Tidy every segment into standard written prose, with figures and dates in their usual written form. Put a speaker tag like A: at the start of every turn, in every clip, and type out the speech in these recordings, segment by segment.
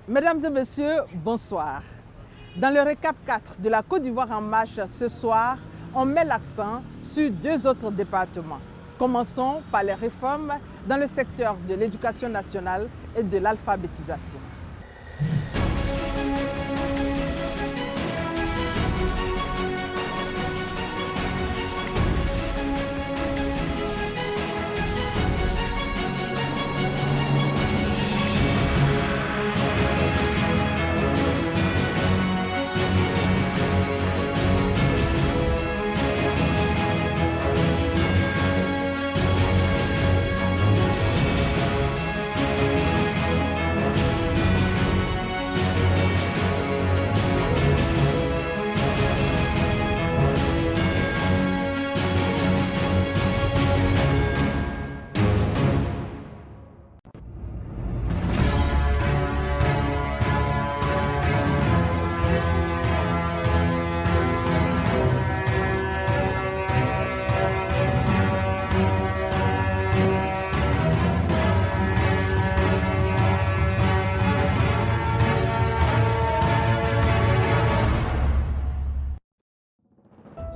A: Mesdames et messieurs, bonsoir. Dans le récap 4 de la Côte d'Ivoire en marche ce soir, on met l'accent sur 2 autres départements. Commençons par les réformes dans le secteur de l'éducation nationale et de l'alphabétisation.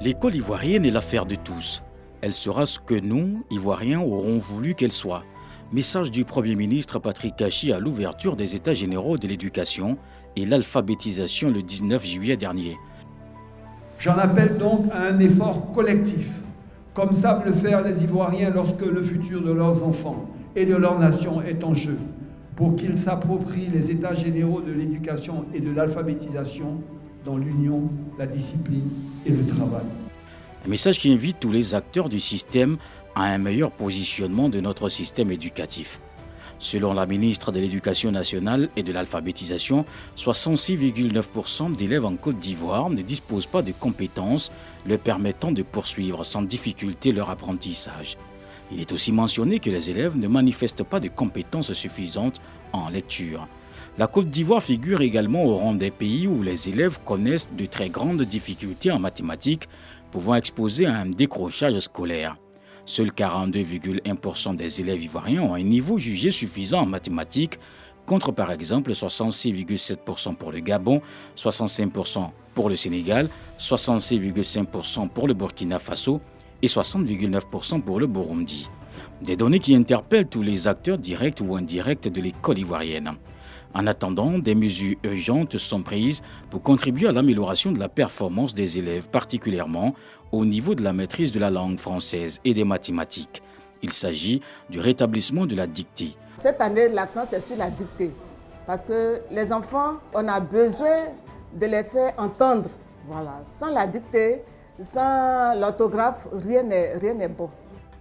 B: L'école ivoirienne est l'affaire de tous. Elle sera ce que nous, Ivoiriens, aurons voulu qu'elle soit. Message du Premier ministre Patrick Kachis à l'ouverture des États généraux de l'éducation et l'alphabétisation le 19 juillet dernier.
C: J'en appelle donc à un effort collectif, comme savent le faire les Ivoiriens lorsque le futur de leurs enfants et de leur nation est en jeu, pour qu'ils s'approprient les États généraux de l'éducation et de l'alphabétisation dans l'union, la discipline et le travail.
B: Un message qui invite tous les acteurs du système à un meilleur positionnement de notre système éducatif. Selon la ministre de l'Éducation nationale et de l'alphabétisation, 66,9% d'élèves en Côte d'Ivoire ne disposent pas de compétences leur permettant de poursuivre sans difficulté leur apprentissage. Il est aussi mentionné que les élèves ne manifestent pas de compétences suffisantes en lecture. La Côte d'Ivoire figure également au rang des pays où les élèves connaissent de très grandes difficultés en mathématiques, pouvant exposer à un décrochage scolaire. Seuls 42,1% des élèves ivoiriens ont un niveau jugé suffisant en mathématiques, contre par exemple 66,7% pour le Gabon, 65% pour le Sénégal, 66,5% pour le Burkina Faso et 60,9% pour le Burundi. Des données qui interpellent tous les acteurs directs ou indirects de l'école ivoirienne. En attendant, des mesures urgentes sont prises pour contribuer à l'amélioration de la performance des élèves, particulièrement au niveau de la maîtrise de la langue française et des mathématiques. Il s'agit du rétablissement de la dictée.
D: Cette année, l'accent c'est sur la dictée, parce que les enfants, on a besoin de les faire entendre. Voilà. Sans la dictée, sans l'orthographe, rien n'est bon.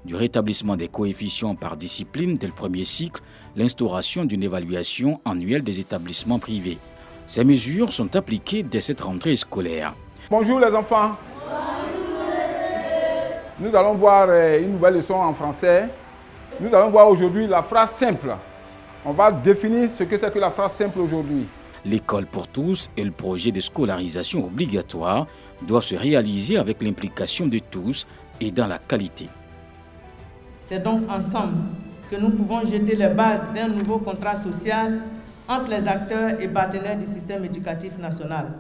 B: Du rétablissement des coefficients par discipline dès le premier cycle, l'instauration d'une évaluation annuelle des établissements privés. Ces mesures sont appliquées dès cette rentrée scolaire.
E: Bonjour les enfants. Bonjour monsieur. Nous allons voir une nouvelle leçon en français. Nous allons voir aujourd'hui la phrase simple. On va définir ce que c'est que la phrase simple aujourd'hui.
B: L'école pour tous et le projet de scolarisation obligatoire doivent se réaliser avec l'implication de tous et dans la qualité.
F: C'est donc ensemble que nous pouvons jeter les bases d'un nouveau contrat social entre les acteurs et partenaires du système éducatif national.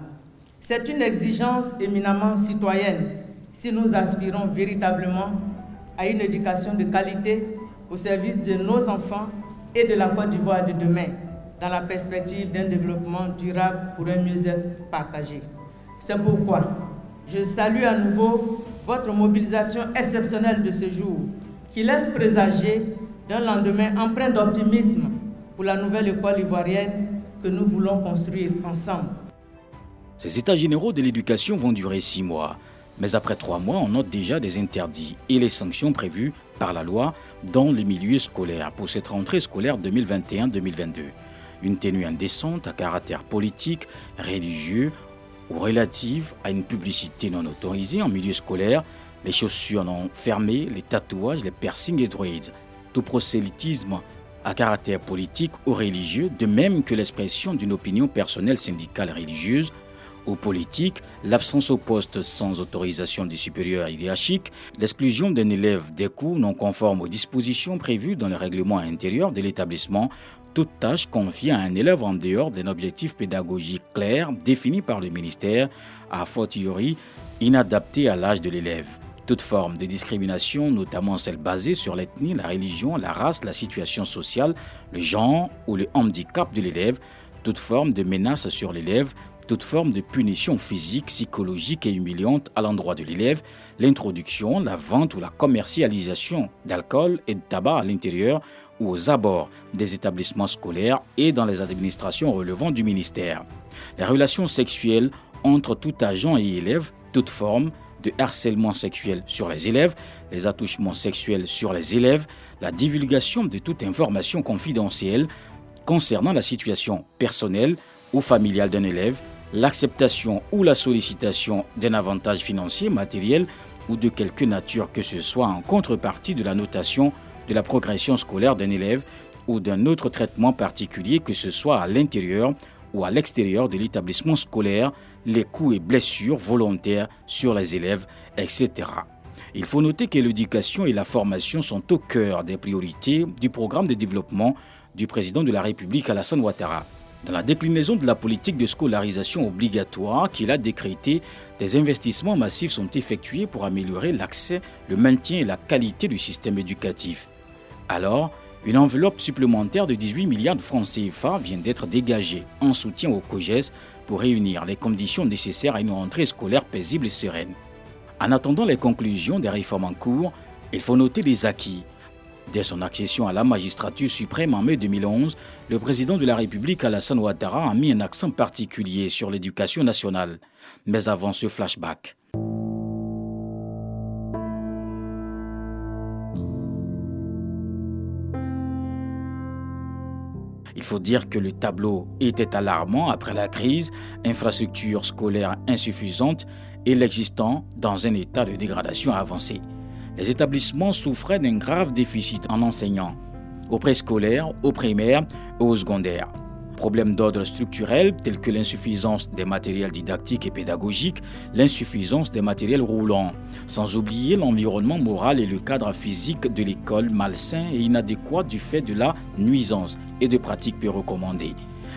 F: C'est une exigence éminemment citoyenne si nous aspirons véritablement à une éducation de qualité au service de nos enfants et de la Côte d'Ivoire de demain, dans la perspective d'un développement durable pour un mieux-être partagé. C'est pourquoi je salue à nouveau votre mobilisation exceptionnelle de ce jour, qui laisse présager d'un lendemain empreint d'optimisme pour la nouvelle école ivoirienne que nous voulons construire ensemble.
B: Ces états généraux de l'éducation vont durer 6 mois. Mais après 3 mois, on note déjà des interdits et les sanctions prévues par la loi dans le milieu scolaire pour cette rentrée scolaire 2021-2022. Une tenue indécente à caractère politique, religieux ou relative à une publicité non autorisée en milieu scolaire, les chaussures non fermées, les tatouages, les piercings et droïdes, tout prosélytisme à caractère politique ou religieux, de même que l'expression d'une opinion personnelle syndicale religieuse ou politique, l'absence au poste sans autorisation des supérieurs hiérarchiques, l'exclusion d'un élève des cours non conformes aux dispositions prévues dans le règlement intérieur de l'établissement, toute tâche confiée à un élève en dehors d'un objectif pédagogique clair défini par le ministère, a fortiori inadaptée à l'âge de l'élève. Toute forme de discrimination, notamment celle basée sur l'ethnie, la religion, la race, la situation sociale, le genre ou le handicap de l'élève, toute forme de menace sur l'élève, toute forme de punition physique, psychologique et humiliante à l'endroit de l'élève, l'introduction, la vente ou la commercialisation d'alcool et de tabac à l'intérieur ou aux abords des établissements scolaires et dans les administrations relevant du ministère. Les relations sexuelles entre tout agent et élève, toute forme de harcèlement sexuel sur les élèves, les attouchements sexuels sur les élèves, la divulgation de toute information confidentielle concernant la situation personnelle ou familiale d'un élève, l'acceptation ou la sollicitation d'un avantage financier, matériel ou de quelque nature que ce soit en contrepartie de la notation de la progression scolaire d'un élève ou d'un autre traitement particulier que ce soit à l'intérieur ou à l'extérieur de l'établissement scolaire, les coups et blessures volontaires sur les élèves, etc. Il faut noter que l'éducation et la formation sont au cœur des priorités du programme de développement du président de la République Alassane Ouattara. Dans la déclinaison de la politique de scolarisation obligatoire qu'il a décrétée, des investissements massifs sont effectués pour améliorer l'accès, le maintien et la qualité du système éducatif. Alors, une enveloppe supplémentaire de 18 milliards de francs CFA vient d'être dégagée en soutien au COJES pour réunir les conditions nécessaires à une rentrée scolaire paisible et sereine. En attendant les conclusions des réformes en cours, il faut noter les acquis. Dès son accession à la magistrature suprême en mai 2011, le président de la République Alassane Ouattara a mis un accent particulier sur l'éducation nationale. Mais avant ce flashback. Il faut dire que le tableau était alarmant après la crise, infrastructures scolaires insuffisantes et l'existant dans un état de dégradation avancée. Les établissements souffraient d'un grave déficit en enseignants, au préscolaire, au primaire et au secondaire. Problèmes d'ordre structurel tels que l'insuffisance des matériels didactiques et pédagogiques, l'insuffisance des matériels roulants, sans oublier l'environnement moral et le cadre physique de l'école malsain et inadéquat du fait de la nuisance et de pratiques peu recommandées.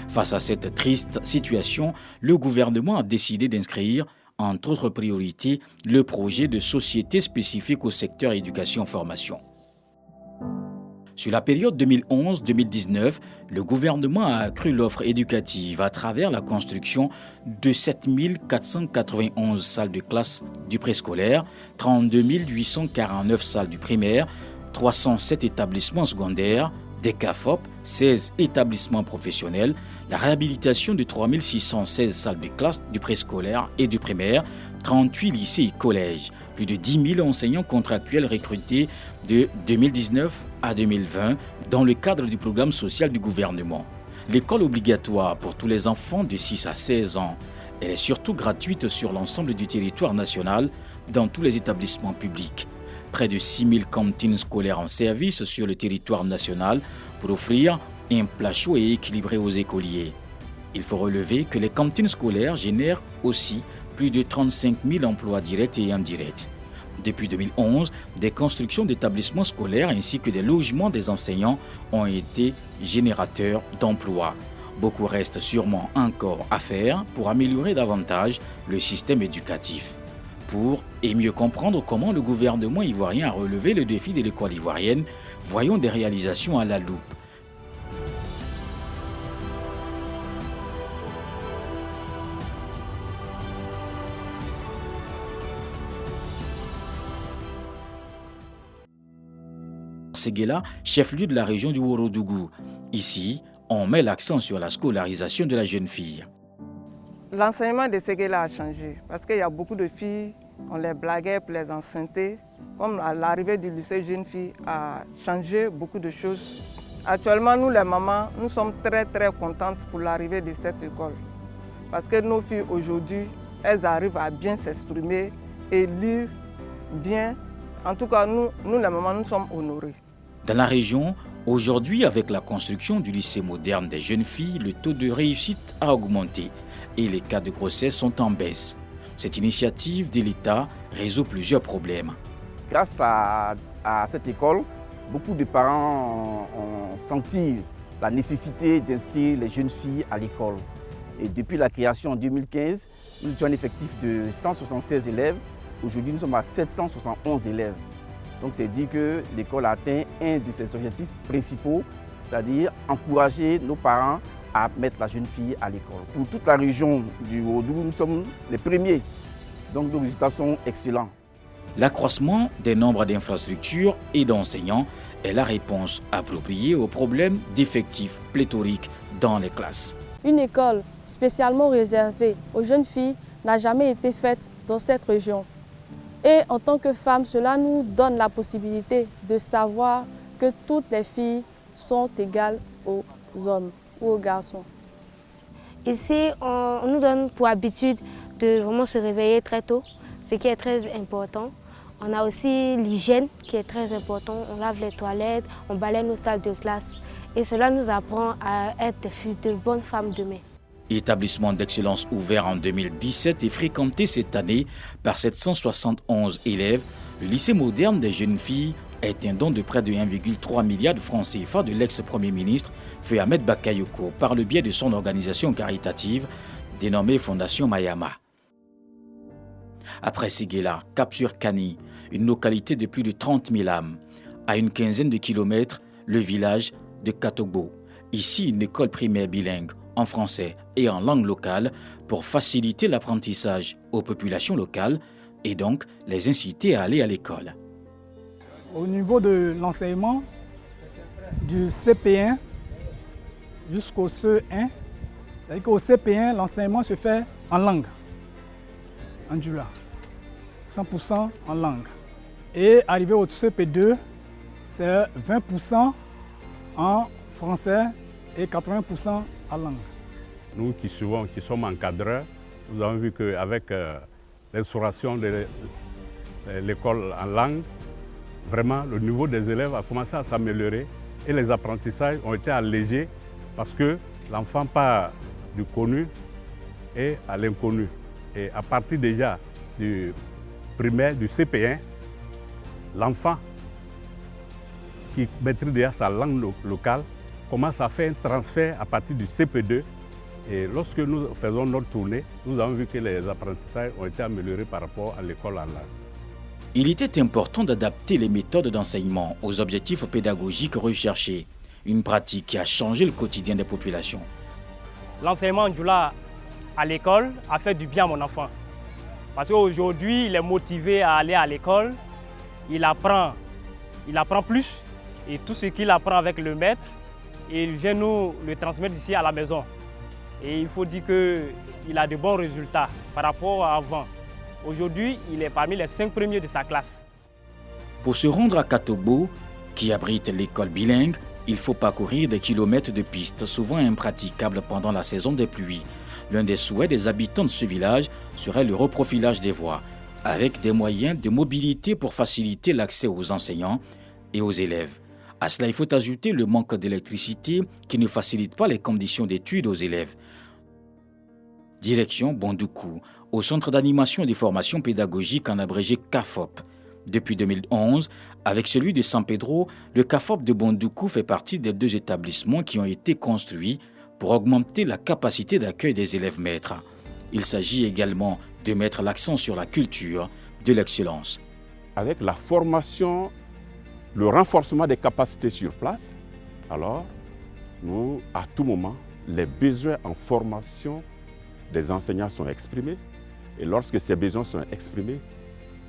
B: Face à cette triste situation, le gouvernement a décidé d'inscrire, entre autres priorités, le projet de société spécifique au secteur éducation-formation. Sur la période 2011-2019, le gouvernement a accru l'offre éducative à travers la construction de 7 491 salles de classe du préscolaire, 32 849 salles du primaire, 307 établissements secondaires, des CAFOP, 16 établissements professionnels, la réhabilitation de 3 616 salles de classe du préscolaire et du primaire, 38 lycées et collèges, plus de 10 000 enseignants contractuels recrutés de 2019 à 2020 dans le cadre du programme social du gouvernement. L'école obligatoire pour tous les enfants de 6 à 16 ans, elle est surtout gratuite sur l'ensemble du territoire national dans tous les établissements publics. Près de 6 000 cantines scolaires en service sur le territoire national pour offrir un plat chaud et équilibré aux écoliers. Il faut relever que les cantines scolaires génèrent aussi plus de 35 000 emplois directs et indirects. Depuis 2011, des constructions d'établissements scolaires ainsi que des logements des enseignants ont été générateurs d'emplois. Beaucoup reste sûrement encore à faire pour améliorer davantage le système éducatif. Pour et mieux comprendre comment le gouvernement ivoirien a relevé le défi de l'école ivoirienne, voyons des réalisations à la loupe. Séguéla, chef-lieu de la région du Ourodougou. Ici, on met l'accent sur la scolarisation de la jeune fille.
G: L'enseignement de Séguéla a changé parce qu'il y a beaucoup de filles, on les blaguait pour les enceinter. Comme l'arrivée du lycée jeune fille a changé beaucoup de choses. Actuellement, nous les mamans, nous sommes très contentes pour l'arrivée de cette école. Parce que nos filles aujourd'hui, elles arrivent à bien s'exprimer et lire bien. En tout cas, nous les mamans, nous sommes honorés.
B: Dans la région, aujourd'hui, avec la construction du lycée moderne des jeunes filles, le taux de réussite a augmenté et les cas de grossesse sont en baisse. Cette initiative de l'État résout plusieurs problèmes.
H: Grâce à cette école, beaucoup de parents ont senti la nécessité d'inscrire les jeunes filles à l'école. Et depuis la création en 2015, nous étions un effectif de 176 élèves. Aujourd'hui, nous sommes à 771 élèves. Donc c'est dit que l'école a atteint un de ses objectifs principaux, c'est-à-dire encourager nos parents à mettre la jeune fille à l'école. Pour toute la région du Haut-Doubs, nous sommes les premiers. Donc nos résultats sont excellents.
B: L'accroissement des nombres d'infrastructures et d'enseignants est la réponse appropriée aux problèmes d'effectifs pléthoriques dans les classes.
I: Une école spécialement réservée aux jeunes filles n'a jamais été faite dans cette région. Et en tant que femmes, cela nous donne la possibilité de savoir que toutes les filles sont égales aux hommes ou aux garçons.
J: Ici, on nous donne pour habitude de vraiment se réveiller très tôt, ce qui est très important. On a aussi l'hygiène qui est très important. On lave les toilettes, on balaye nos salles de classe. Et cela nous apprend à être de bonnes femmes demain.
B: Établissement d'excellence ouvert en 2017 et fréquenté cette année par 771 élèves, le lycée moderne des jeunes filles est un don de près de 1,3 milliard de francs CFA de l'ex-premier ministre Feu Ahmed Bakayoko par le biais de son organisation caritative dénommée Fondation Mayama. Après Séguéla, Cap-sur-Kani, une localité de plus de 30 000 âmes, à une quinzaine de kilomètres, le village de Katogbo. Ici, une école primaire bilingue en français et en langue locale pour faciliter l'apprentissage aux populations locales et donc les inciter à aller à l'école.
K: Au niveau de l'enseignement, du CP1 jusqu'au CE1, c'est-à-dire qu'au CP1, l'enseignement se fait en langue, en Djoula, 100% en langue. Et arrivé au CP2, c'est 20% en français et 80% en langue.
L: Nous qui sommes encadreurs, nous avons vu qu'avec l'instauration de l'école en langue, vraiment le niveau des élèves a commencé à s'améliorer et les apprentissages ont été allégés parce que l'enfant part du connu et à l'inconnu. Et à partir déjà du primaire, du CP1, l'enfant qui maîtrise déjà sa langue locale commence à faire un transfert à partir du CP2. Et lorsque nous faisons notre tournée, nous avons vu que les apprentissages ont été améliorés par rapport à l'école en langue.
B: Il était important d'adapter les méthodes d'enseignement aux objectifs pédagogiques recherchés, une pratique qui a changé le quotidien des populations.
M: L'enseignement en Djoula à l'école a fait du bien à mon enfant. Parce qu'aujourd'hui, il est motivé à aller à l'école, il apprend plus, et tout ce qu'il apprend avec le maître, et il vient nous le transmettre ici à la maison. Et il faut dire qu'il a de bons résultats par rapport à avant. Aujourd'hui, il est parmi les 5 premiers de sa classe.
B: Pour se rendre à Katogbo, qui abrite l'école bilingue, il faut parcourir des kilomètres de pistes, souvent impraticables pendant la saison des pluies. L'un des souhaits des habitants de ce village serait le reprofilage des voies, avec des moyens de mobilité pour faciliter l'accès aux enseignants et aux élèves. À cela, il faut ajouter le manque d'électricité qui ne facilite pas les conditions d'études aux élèves. Direction Bondoukou, au Centre d'animation et de formation pédagogique en abrégé CAFOP. Depuis 2011, avec celui de San Pedro, le CAFOP de Bondoukou fait partie des 2 établissements qui ont été construits pour augmenter la capacité d'accueil des élèves maîtres. Il s'agit également de mettre l'accent sur la culture de l'excellence.
N: Avec la formation, le renforcement des capacités sur place, alors nous, à tout moment, les besoins en formation des enseignants sont exprimés. Et lorsque ces besoins sont exprimés,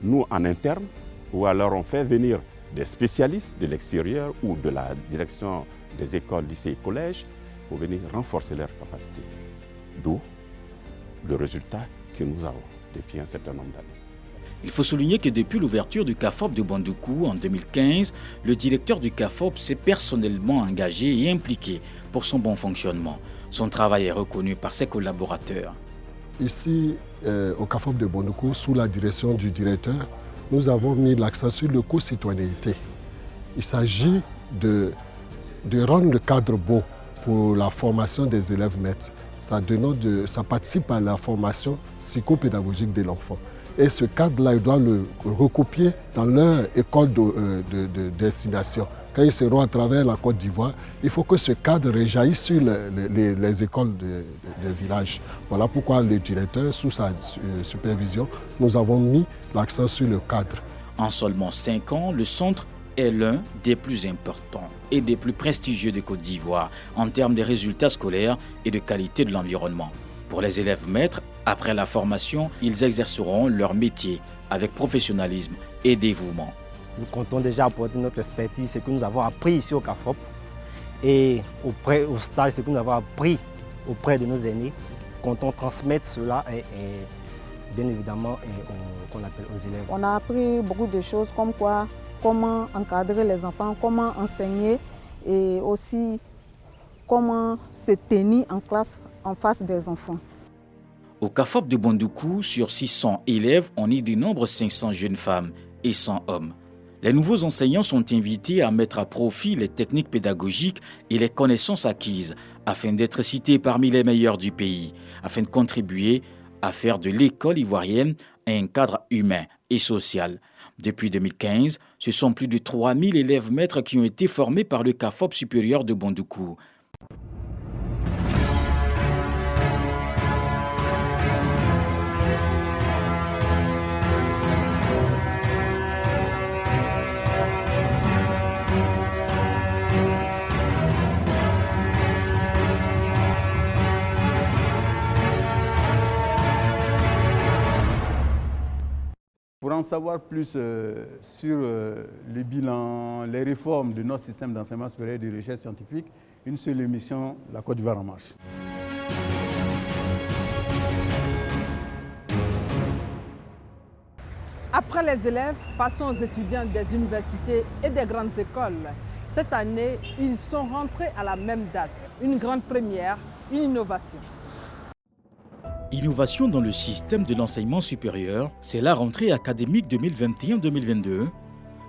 N: nous, en interne, ou alors on fait venir des spécialistes de l'extérieur ou de la direction des écoles, lycées et collèges pour venir renforcer leurs capacités. D'où le résultat que nous avons depuis un certain nombre d'années.
B: Il faut souligner que depuis l'ouverture du CAFOP de Bondoukou en 2015, le directeur du CAFOP s'est personnellement engagé et impliqué pour son bon fonctionnement. Son travail est reconnu par ses collaborateurs.
O: Ici, au CAFOP de Bondoukou, sous la direction du directeur, nous avons mis l'accent sur le co-citoyenneté. Il s'agit de rendre le cadre beau pour la formation des élèves maîtres. Ça participe à la formation psychopédagogique de l'enfant. Et ce cadre-là, ils doivent le recopier dans leur école de destination. Quand ils seront à travers la Côte d'Ivoire, il faut que ce cadre réjaillisse sur les écoles de village. Voilà pourquoi le directeur, sous sa supervision, nous avons mis l'accent sur le cadre.
B: En seulement 5 ans, le centre est l'un des plus importants et des plus prestigieux de Côte d'Ivoire en termes de résultats scolaires et de qualité de l'environnement. Pour les élèves maîtres, après la formation, ils exerceront leur métier avec professionnalisme et dévouement.
P: Nous comptons déjà apporter notre expertise, ce que nous avons appris ici au CAFOP et au stage, ce que nous avons appris auprès de nos aînés. Nous comptons transmettre cela et bien évidemment qu'on appelle aux élèves.
Q: On a appris beaucoup de choses comme quoi, comment encadrer les enfants, comment enseigner et aussi comment se tenir en classe en face des enfants.
B: Au CAFOP de Bondoukou, sur 600 élèves, on y dénombre 500 jeunes femmes et 100 hommes. Les nouveaux enseignants sont invités à mettre à profit les techniques pédagogiques et les connaissances acquises afin d'être cités parmi les meilleurs du pays, afin de contribuer à faire de l'école ivoirienne un cadre humain et social. Depuis 2015, ce sont plus de 3000 élèves maîtres qui ont été formés par le CAFOP supérieur de Bondoukou.
E: Pour en savoir plus sur les bilans, les réformes de notre système d'enseignement supérieur et de recherche scientifique, une seule émission, La Côte d'Ivoire en marche.
A: Après les élèves, passons aux étudiants des universités et des grandes écoles. Cette année, ils sont rentrés à la même date. Une grande première, une innovation.
B: Innovation dans le système de l'enseignement supérieur, c'est la rentrée académique 2021-2022.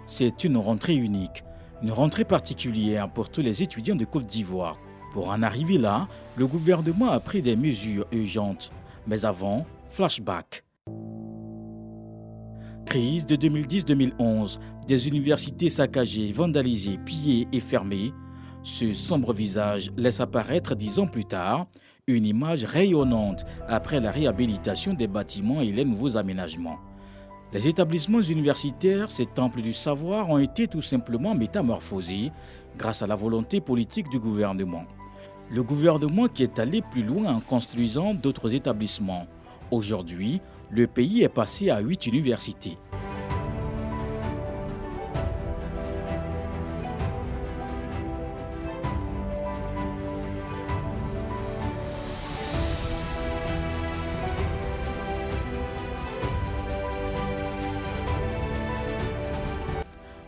B: C'est une rentrée unique, une rentrée particulière pour tous les étudiants de Côte d'Ivoire. Pour en arriver là, le gouvernement a pris des mesures urgentes. Mais avant, flashback. Crise de 2010-2011, des universités saccagées, vandalisées, pillées et fermées. Ce sombre visage laisse apparaître 10 ans plus tard une image rayonnante après la réhabilitation des bâtiments et les nouveaux aménagements. Les établissements universitaires, ces temples du savoir, ont été tout simplement métamorphosés grâce à la volonté politique du gouvernement. Le gouvernement qui est allé plus loin en construisant d'autres établissements. Aujourd'hui, le pays est passé à 8 universités.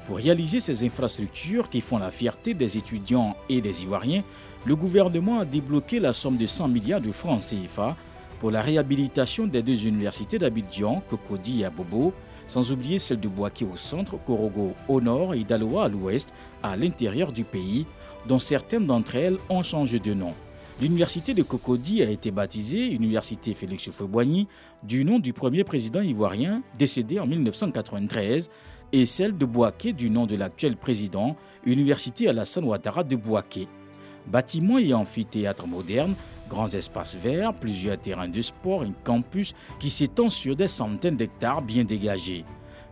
B: Pour réaliser ces infrastructures qui font la fierté des étudiants et des Ivoiriens, le gouvernement a débloqué la somme de 100 milliards de francs CFA pour la réhabilitation des 2 universités d'Abidjan, Cocody et Abobo, sans oublier celle de Bouaké au centre, Korogo au nord et Daloa à l'ouest, à l'intérieur du pays, dont certaines d'entre elles ont changé de nom. L'université de Cocody a été baptisée Université Félix Houphouët-Boigny du nom du premier président ivoirien décédé en 1993 et celle de Bouaké du nom de l'actuel président, Université Alassane Ouattara de Bouaké. Bâtiments et amphithéâtres modernes, grands espaces verts, plusieurs terrains de sport, un campus qui s'étend sur des centaines d'hectares bien dégagés.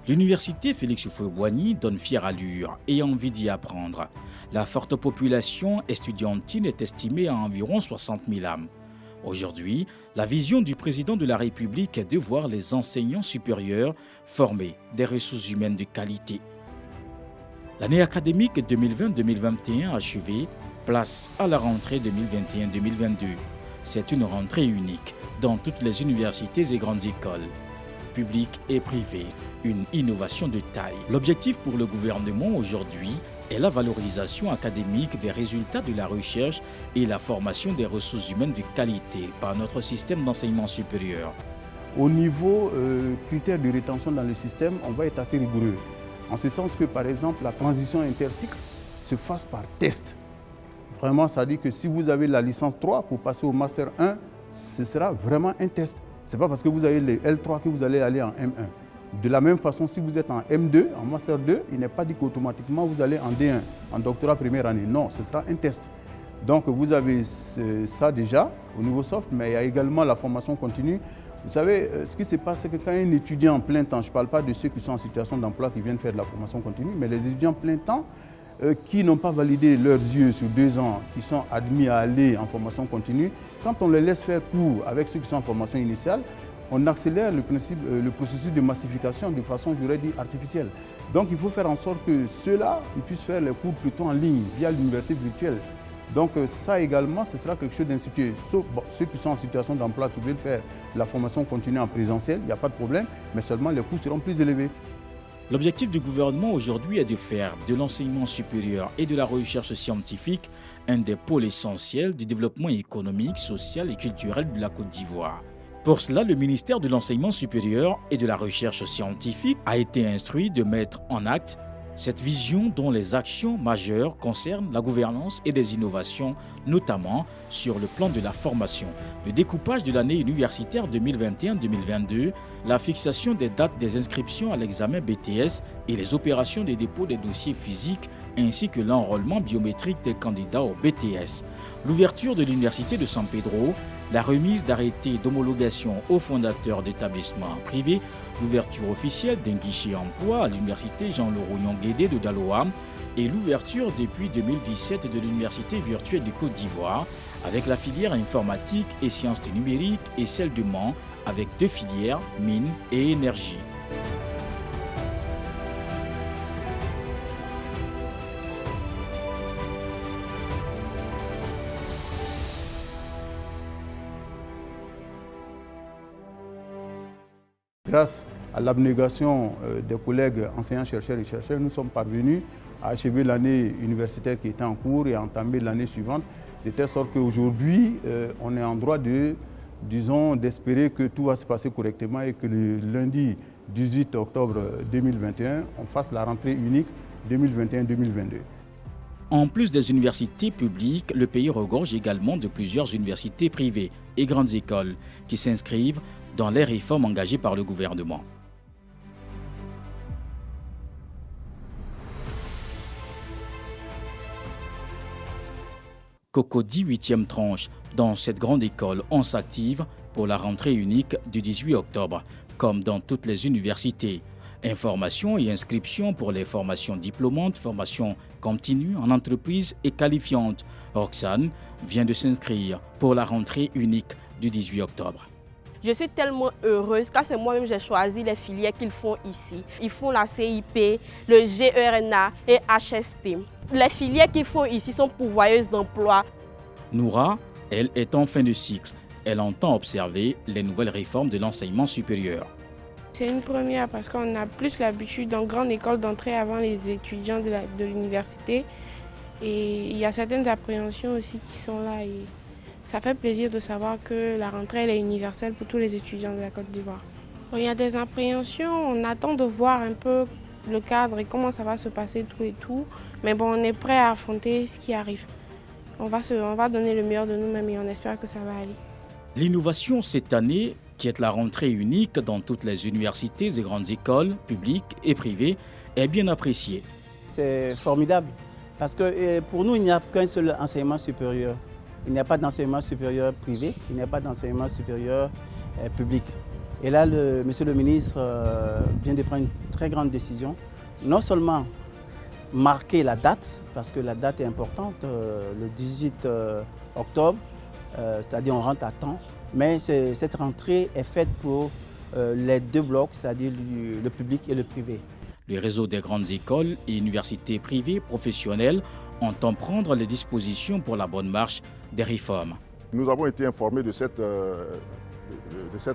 B: L'université Félix Houphouët-Boigny donne fière allure et envie d'y apprendre. La forte population estudiantine est estimée à environ 60 000 âmes. Aujourd'hui, la vision du président de la République est de voir les enseignants supérieurs former des ressources humaines de qualité. L'année académique 2020-2021 achevée, place à la rentrée 2021-2022. C'est une rentrée unique dans toutes les universités et grandes écoles, publiques et privées, une innovation de taille. L'objectif pour le gouvernement aujourd'hui est la valorisation académique des résultats de la recherche et la formation des ressources humaines de qualité par notre système d'enseignement supérieur.
E: Au niveau critères de rétention dans le système, on va être assez rigoureux. En ce sens que, par exemple, la transition intercycle se fasse par test. Vraiment, ça dit que si vous avez la licence 3 pour passer au Master 1, ce sera vraiment un test. Ce n'est pas parce que vous avez les L3 que vous allez aller en M1. De la même façon, si vous êtes en M2, en Master 2, il n'est pas dit qu'automatiquement vous allez en D1, en doctorat première année. Non, ce sera un test. Donc vous avez ça déjà au niveau soft, mais il y a également la formation continue. Vous savez, ce qui se passe, c'est que quand un étudiant en plein temps, je ne parle pas de ceux qui sont en situation d'emploi qui viennent faire de la formation continue, mais les étudiants en plein temps qui n'ont pas validé leurs yeux sur 2 ans, qui sont admis à aller en formation continue, quand on les laisse faire cours avec ceux qui sont en formation initiale, on accélère le processus de massification de façon, j'aurais dit, artificielle. Donc il faut faire en sorte que ceux-là puissent faire les cours plutôt en ligne, via l'université virtuelle. Donc ça également, ce sera quelque chose d'institué. Sauf ceux qui sont en situation d'emploi, qui veulent faire la formation continue en présentiel, il n'y a pas de problème, mais seulement les coûts seront plus élevés.
B: L'objectif du gouvernement aujourd'hui est de faire de l'enseignement supérieur et de la recherche scientifique un des pôles essentiels du développement économique, social et culturel de la Côte d'Ivoire. Pour cela, le ministère de l'Enseignement supérieur et de la Recherche scientifique a été instruit de mettre en acte cette vision dont les actions majeures concernent la gouvernance et des innovations, notamment sur le plan de la formation, le découpage de l'année universitaire 2021-2022, la fixation des dates des inscriptions à l'examen BTS et les opérations de dépôt des dossiers physiques ainsi que l'enrôlement biométrique des candidats au BTS, l'ouverture de l'université de San Pedro, la remise d'arrêtés d'homologation aux fondateurs d'établissements privés, l'ouverture officielle d'un guichet emploi à l'université Jean-Laurent-Guédé de Daloa et l'ouverture depuis 2017 de l'université virtuelle de Côte d'Ivoire avec la filière informatique et sciences du numérique et celle de Mans avec 2 filières, mines et énergie.
E: Grâce à l'abnégation des collègues enseignants, chercheurs et chercheurs, nous sommes parvenus à achever l'année universitaire qui était en cours et à entamer l'année suivante, de telle sorte qu'aujourd'hui, on est en droit d'espérer que tout va se passer correctement et que le lundi 18 octobre 2021, on fasse la rentrée unique 2021-2022.
B: En plus des universités publiques, le pays regorge également de plusieurs universités privées et grandes écoles qui s'inscrivent dans les réformes engagées par le gouvernement. Cocody, 8e tranche. Dans cette grande école, on s'active pour la rentrée unique du 18 octobre, comme dans toutes les universités. Information et inscription pour les formations diplômantes, formations continues en entreprise et qualifiantes. Roxane vient de s'inscrire pour la rentrée unique du 18 octobre.
R: Je suis tellement heureuse car c'est moi-même j'ai choisi les filières qu'ils font ici. Ils font la CIP, le GERNA et HST. Les filières qu'ils font ici sont pourvoyeuses d'emploi.
B: Noura, elle, est en fin de cycle. Elle entend observer les nouvelles réformes de l'enseignement supérieur.
S: C'est une première parce qu'on a plus l'habitude en grande école d'entrer avant les étudiants de l'université. Et il y a certaines appréhensions aussi qui sont là. Et ça fait plaisir de savoir que la rentrée elle est universelle pour tous les étudiants de la Côte d'Ivoire. Il y a des appréhensions, on attend de voir un peu le cadre et comment ça va se passer tout et tout. Mais bon, on est prêt à affronter ce qui arrive. On va donner le meilleur de nous-mêmes et on espère que ça va aller.
B: L'innovation cette année, qui est la rentrée unique dans toutes les universités et grandes écoles, publiques et privées, est bien appréciée.
H: C'est formidable parce que pour nous, il n'y a qu'un seul enseignement supérieur. Il n'y a pas d'enseignement supérieur privé, il n'y a pas d'enseignement supérieur public. Et là, monsieur le ministre vient de prendre une très grande décision. Non seulement marquer la date, parce que la date est importante, le 18 octobre, c'est-à-dire on rentre à temps, mais cette rentrée est faite pour les 2 blocs, c'est-à-dire le public et le privé.
B: Le réseau des grandes écoles et universités privées professionnelles entend prendre les dispositions pour la bonne marche des réformes.
T: Nous avons été informés de cette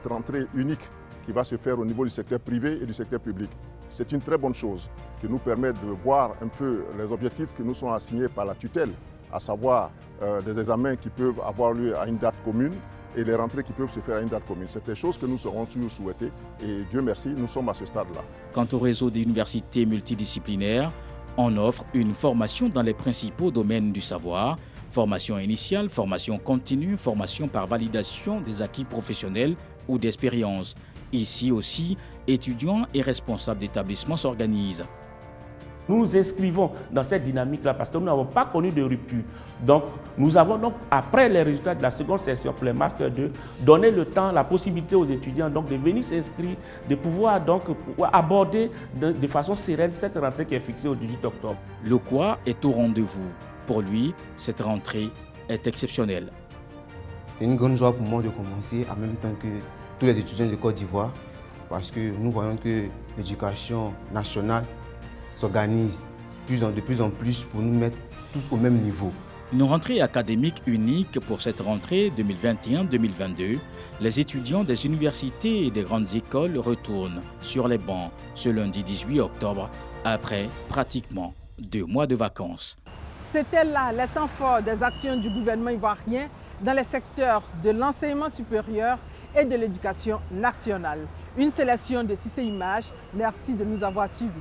T: rentrée unique qui va se faire au niveau du secteur privé et du secteur public. C'est une très bonne chose qui nous permet de voir un peu les objectifs qui nous sont assignés par la tutelle, à savoir des examens qui peuvent avoir lieu à une date commune et les rentrées qui peuvent se faire à une date commune. C'est des choses que nous serons toujours souhaitées et Dieu merci, nous sommes à ce stade-là.
B: Quant au réseau d'universités multidisciplinaires, on offre une formation dans les principaux domaines du savoir, Formation initiale, formation continue, formation par validation des acquis professionnels ou d'expérience. Ici aussi, étudiants et responsables d'établissements s'organisent.
U: Nous nous inscrivons dans cette dynamique-là parce que nous n'avons pas connu de rupture. Donc, nous avons donc, après les résultats de la seconde session pour les Master 2, donné le temps, la possibilité aux étudiants donc, de venir s'inscrire, de pouvoir donc aborder de façon sereine cette rentrée qui est fixée au 18 octobre.
B: Le quoi est au rendez-vous. Pour lui, cette rentrée est exceptionnelle.
V: C'est une grande joie pour moi de commencer en même temps que tous les étudiants de Côte d'Ivoire parce que nous voyons que l'éducation nationale s'organise de plus en plus pour nous mettre tous au même niveau.
B: Une rentrée académique unique pour cette rentrée 2021-2022. Les étudiants des universités et des grandes écoles retournent sur les bancs ce lundi 18 octobre après pratiquement 2 mois de vacances.
A: C'était là les temps forts des actions du gouvernement ivoirien dans les secteurs de l'enseignement supérieur et de l'éducation nationale. Une sélection de 6 images. Merci de nous avoir suivis.